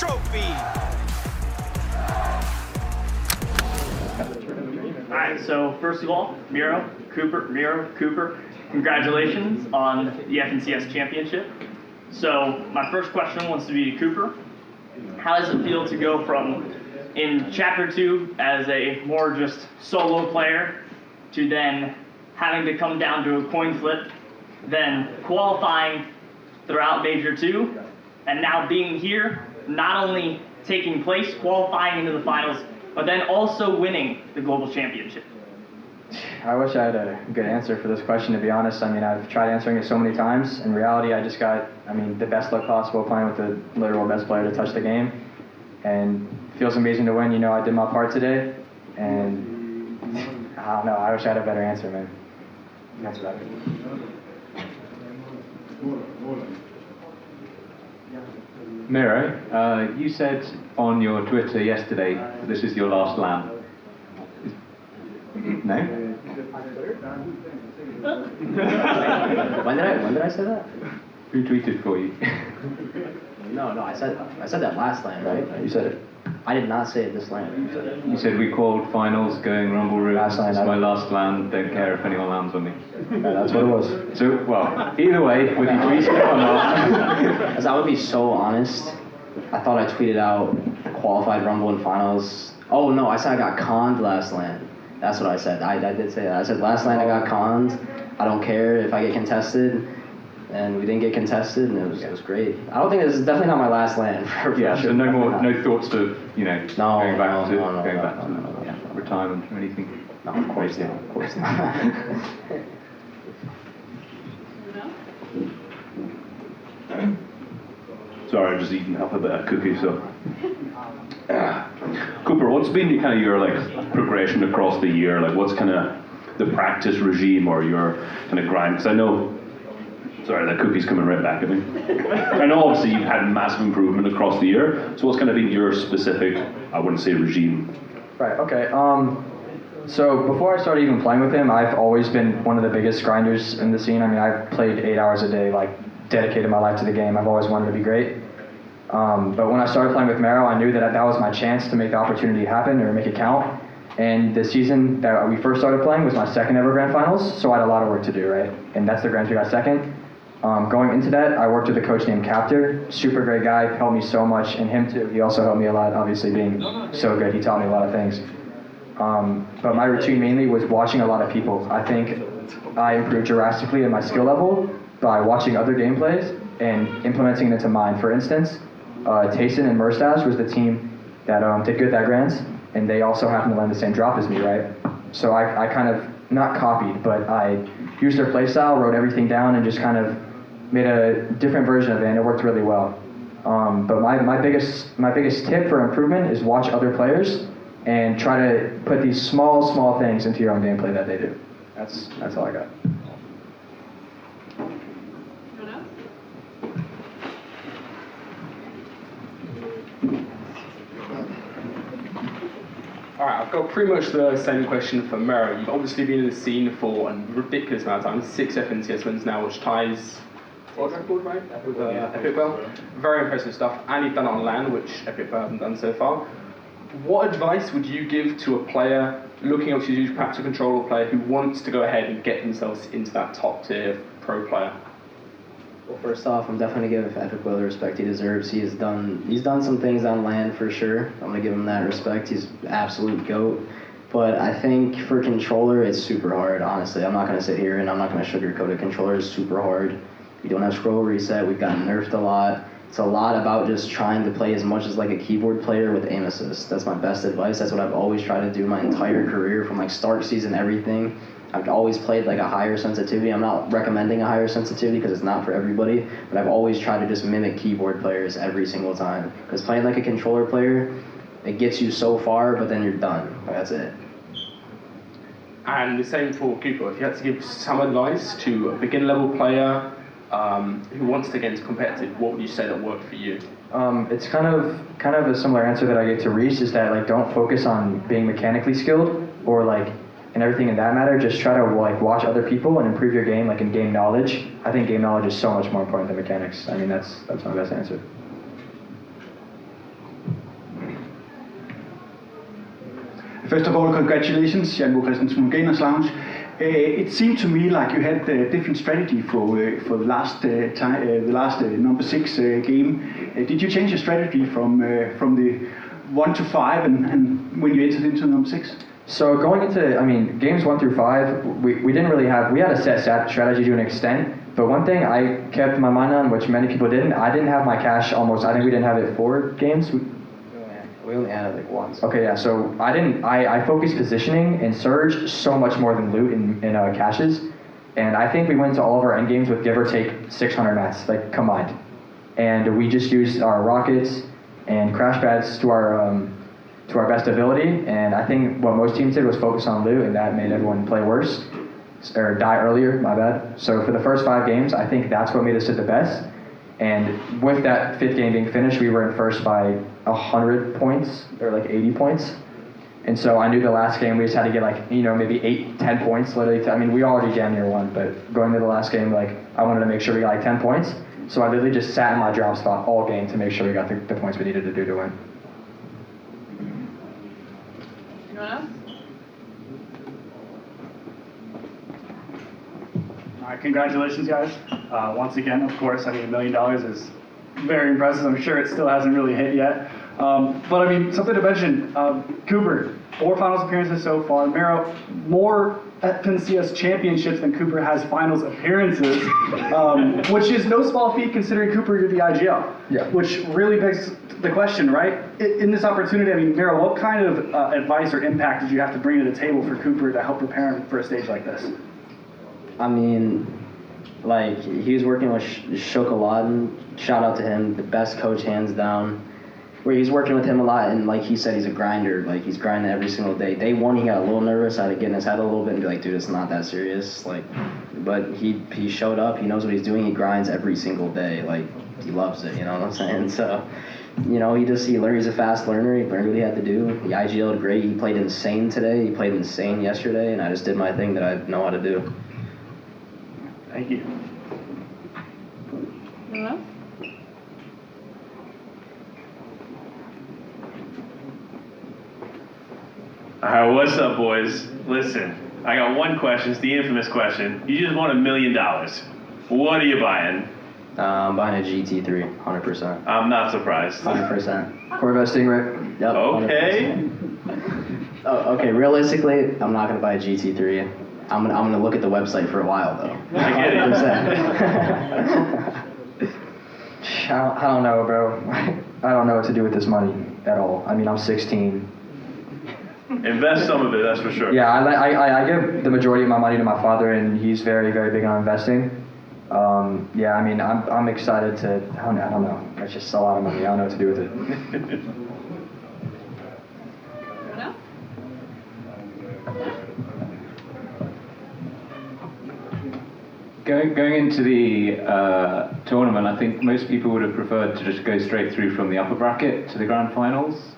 trophy. All right, so first of all, Mero, Cooper, congratulations on the FNCS championship. So my first question wants to be to Cooper. How does it feel to go from in Chapter 2 as a more just solo player to then having to come down to a coin flip, then qualifying throughout Major 2, and now being here, not only taking place, qualifying into the finals, but then also winning the global championship? I wish I had a good answer for this question, to be honest. I mean, I've tried answering it so many times. In reality, I just got, the best luck possible playing with the literal best player to touch the game. And it feels amazing to win. I did my part today. And I don't know, I wish I had a better answer, man. That's about it. Mero, you said on your Twitter yesterday, this is your last LAN. No? When did I say that? Who tweeted for you? No, I said that last LAN, right? You said it. I did not say it this LAN. You said we called finals, going rumble room. Last LAN, It's my last LAN, don't care if anyone lands on me. Yeah, that's what it was. So, well, either way, whether you tweeted it or not. As I would be so honest, I thought I tweeted out qualified rumble and finals. Oh no, I said I got conned last LAN. That's what I said. I did say that. I said last LAN I got conned. I don't care if I get contested. And we didn't get contested, and it was great. I don't think this is definitely not my last LAN. Yeah, so no thoughts of, going back to No. retirement or anything? No, of course not. Of course not. Sorry, I'm just eating half a bit of cookie, so. Cooper, what's been your progression across the year? What's kind of the practice regime or your kind of grind? Because I know, sorry, that cookie's coming right back at me. I know obviously you've had massive improvement across the year, so what's kind of been your specific, I wouldn't say regime? Right, okay. So before I started even playing with him, I've always been one of the biggest grinders in the scene. I've played 8 hours a day, dedicated my life to the game. I've always wanted to be great. But when I started playing with Mero, I knew that was my chance to make the opportunity happen or make it count. And the season that we first started playing was my second ever Grand Finals, so I had a lot of work to do, right? And that's the Grand Prix I got second. Going into that, I worked with a coach named Captor, super great guy, helped me so much, and him too. He also helped me a lot, obviously being so good. He taught me a lot of things. But my routine mainly was watching a lot of people. I think I improved drastically in my skill level by watching other gameplays and implementing it into mine. For instance, Cayden and Merstash was the team that did good that Grands, and they also happened to land the same drop as me, right? So I kind of, not copied, but I used their playstyle, wrote everything down, and just kind of made a different version of it, and it worked really well. But my biggest tip for improvement is watch other players and try to put these small things into your own gameplay that they do. That's all I got. Alright, I've got pretty much the same question for Mero. You've obviously been in the scene for a ridiculous amount of time, 6 FNCS wins now, which ties world record, right? Epic Bell. Very impressive stuff, and you've done it on LAN, which Epic Bell haven't done so far. What advice would you give to a player looking up to a huge practical controller player who wants to go ahead and get themselves into that top tier pro player? Well, first off, I'm definitely going to give Epic Will the respect he deserves. He's done some things on LAN for sure. I'm going to give him that respect. He's absolute GOAT. But I think for controller, it's super hard, honestly. I'm not going to sit here and I'm not going to sugarcoat it. Controller is super hard. We don't have scroll reset. We've gotten nerfed a lot. It's a lot about just trying to play as much as a keyboard player with aim assist. That's my best advice. That's what I've always tried to do my entire career, from start season, everything. I've always played a higher sensitivity. I'm not recommending a higher sensitivity because it's not for everybody, but I've always tried to just mimic keyboard players every single time. Because playing like a controller player, it gets you so far, but then you're done. That's it. And the same for Cooper. If you had to give some advice to a beginner level player who wants to get into competitive, what would you say that worked for you? It's kind of a similar answer that I gave to Reese, is that don't focus on being mechanically skilled or and everything in that matter. Just try to watch other people and improve your game, in game knowledge. I think game knowledge is so much more important than mechanics. That's my best answer. First of all, congratulations, Jan Bo Christensen from Gamers Lounge. It seemed to me like you had a different strategy for the last number 6 game. Did you change your strategy from the 1 to 5 and when you entered into number 6? So going into, games 1 through 5, we didn't really have, we had a set strategy to an extent, but one thing I kept my mind on, which many people didn't, I didn't have my cash almost, I think we didn't have it 4 games. We only had it like once. Okay, yeah, so I focused positioning and Surge so much more than loot in caches, and I think we went to all of our end games with give or take 600 mats, like combined. And we just used our rockets and crash pads to our best ability, and I think what most teams did was focus on loot, and that made everyone play worse, or die earlier, my bad. So for the first 5 games, I think that's what made us do the best. And with that 5th game being finished, we were in first by 100 points, or like 80 points. And so I knew the last game we just had to get like, maybe 8-10 points literally. We already damn near won, but going to the last game, like I wanted to make sure we got like 10 points. So I literally just sat in my drop spot all game to make sure we got the points we needed to do to win. Anyone else? All right, congratulations, guys. Once again, of course, $1 million is very impressive. I'm sure it still hasn't really hit yet. But something to mention, Cooper, 4 finals appearances so far. Mero, more FNCS championships than Cooper has finals appearances, which is no small feat considering Cooper you're the IGL. Yeah. Which really begs the question, right? In this opportunity, Mero, what kind of advice or impact did you have to bring to the table for Cooper to help prepare him for a stage like this? He was working with Shokoladen. Shout out to him, the best coach hands down. Where he's working with him a lot, and like he said, he's a grinder. Like he's grinding every single day. Day 1, he got a little nervous. I had to get in his head a little bit and be like, dude, it's not that serious. But he showed up. He knows what he's doing. He grinds every single day. Like he loves it. You know what I'm saying? So, he's a fast learner. He learned what he had to do. He IGL'd great. He played insane today. He played insane yesterday, and I just did my thing that I know how to do. Thank you. Anyone else? Alright, what's up, boys? Listen, I got one question. It's the infamous question. You just won $1 million. What are you buying? I'm buying a GT3, 100%. I'm not surprised. 100%. Corvette Stingray. Yep. Okay. 100%. Okay. Realistically, I'm not gonna buy a GT3. I'm gonna look at the website for a while though. I get it. 100%. I don't know, bro. I don't know what to do with this money at all. I'm 16. Invest some of it, that's for sure. Yeah, I give the majority of my money to my father, and he's very, very big on investing. I'm excited to. I don't know. It's just a lot of money. I don't know what to do with it. Anyone else? Going into the tournament, I think most people would have preferred to just go straight through from the upper bracket to the grand finals.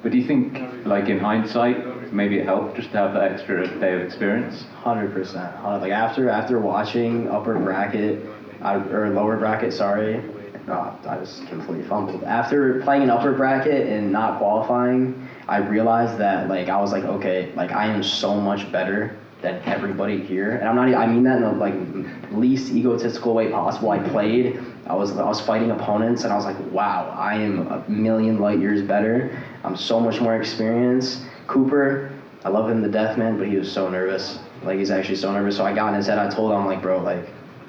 But do you think, in hindsight, maybe it helped just to have that extra day of experience? 100%. Like after watching upper bracket, or lower bracket, sorry. I just completely fumbled. After playing an upper bracket and not qualifying, I realized that I was like, okay, I am so much better than everybody here. And I mean that in the least egotistical way possible. I played, I was fighting opponents, and I was like, wow, I am a million light years better. I'm so much more experienced. Cooper, I love him to death, man, but he was so nervous. He's actually so nervous. So I got in his head. I told him, bro,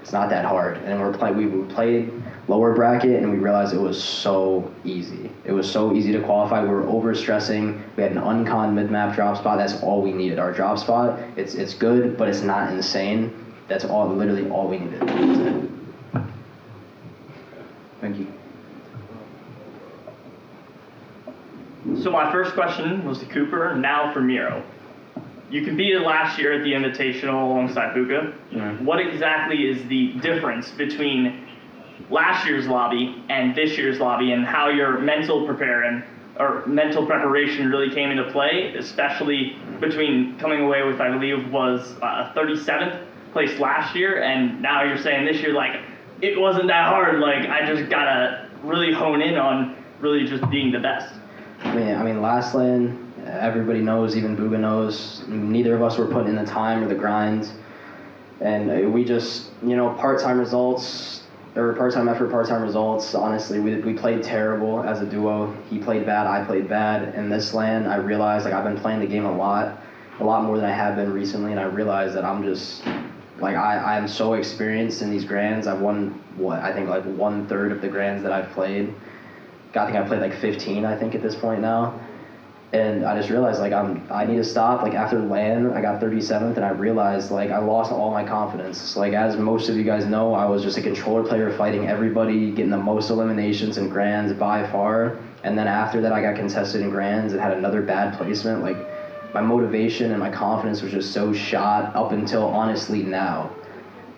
it's not that hard. And we played lower bracket, and we realized it was so easy. It was so easy to qualify. We were over stressing. We had an uncon mid-map drop spot. That's all we needed. Our drop spot, it's good, but it's not insane. That's literally all we needed. That's it. Thank you. So my first question was to Cooper, now for Mero. You competed last year at the Invitational alongside Puka. Mm-hmm. What exactly is the difference between last year's lobby and this year's lobby, and how your mental preparation really came into play, especially between coming away with, I believe, was a 37th place last year, and now you're saying this year, it wasn't that hard. I just gotta really hone in on really just being the best. I mean, last lane, everybody knows, even Booga knows, neither of us were putting in the time or the grind. And we just, part-time results, or part-time effort, part-time results. Honestly, we played terrible as a duo. He played bad, I played bad. In this LAN, I realized I've been playing the game a lot more than I have been recently, and I realized that I'm just, I am so experienced in these grands. I've won, I think 1/3 of the grands that I've played. I think I played 15, I think, at this point now. And I just realized, I need to stop. After LAN, I got 37th, and I realized, I lost all my confidence. As most of you guys know, I was just a controller player fighting everybody, getting the most eliminations in grands by far. And then after that, I got contested in grands and had another bad placement. My motivation and my confidence was just so shot up until, honestly, now.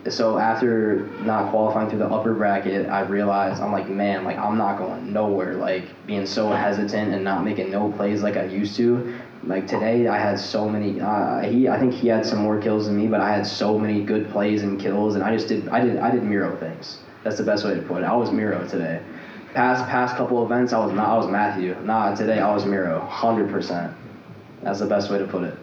So after not qualifying through the upper bracket, I realized, I'm man, I'm not going nowhere. Being so hesitant and not making no plays like I used to. Today, I had so many, I think he had some more kills than me, but I had so many good plays and kills, and I did Mero things. That's the best way to put it. I was Mero today. Past couple events, I was Matthew. Today I was Mero, 100%. That's the best way to put it.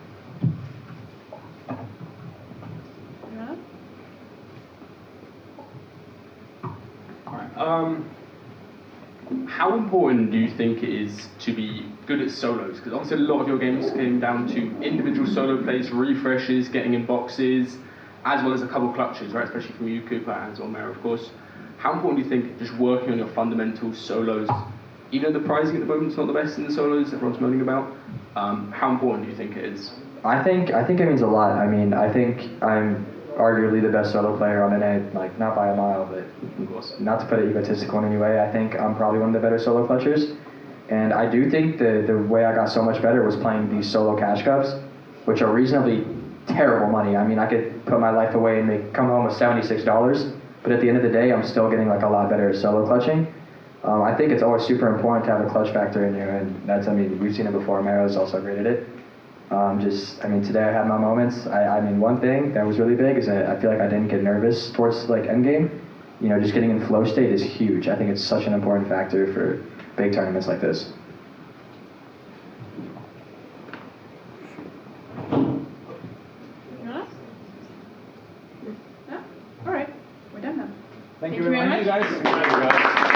How important do you think it is to be good at solos? Because obviously a lot of your games came down to individual solo plays, refreshes, getting in boxes, as well as a couple clutches, right? Especially from you, Cooper, and Mero, of course. How important do you think just working on your fundamental solos, even though the pricing at the moment is not the best in the solos everyone's moaning about, how important do you think it is? I think it means a lot. I think I'm arguably the best solo player on NA, not by a mile, but Of course. not to put it egotistical in any way. I think I'm probably one of the better solo clutchers. And I do think the way I got so much better was playing these solo cash cups, which are reasonably terrible money. I could put my life away and come home with $76, but at the end of the day, I'm still getting a lot better at solo clutching. I think it's always super important to have a clutch factor in you, and that's, we've seen it before. Mero's also great at it. Today I had my moments. One thing that was really big is that I feel like I didn't get nervous towards endgame. Just getting in flow state is huge. I think it's such an important factor for big tournaments like this. Anyone else? No? All right. We're done then. Thank you very much. much. Guys.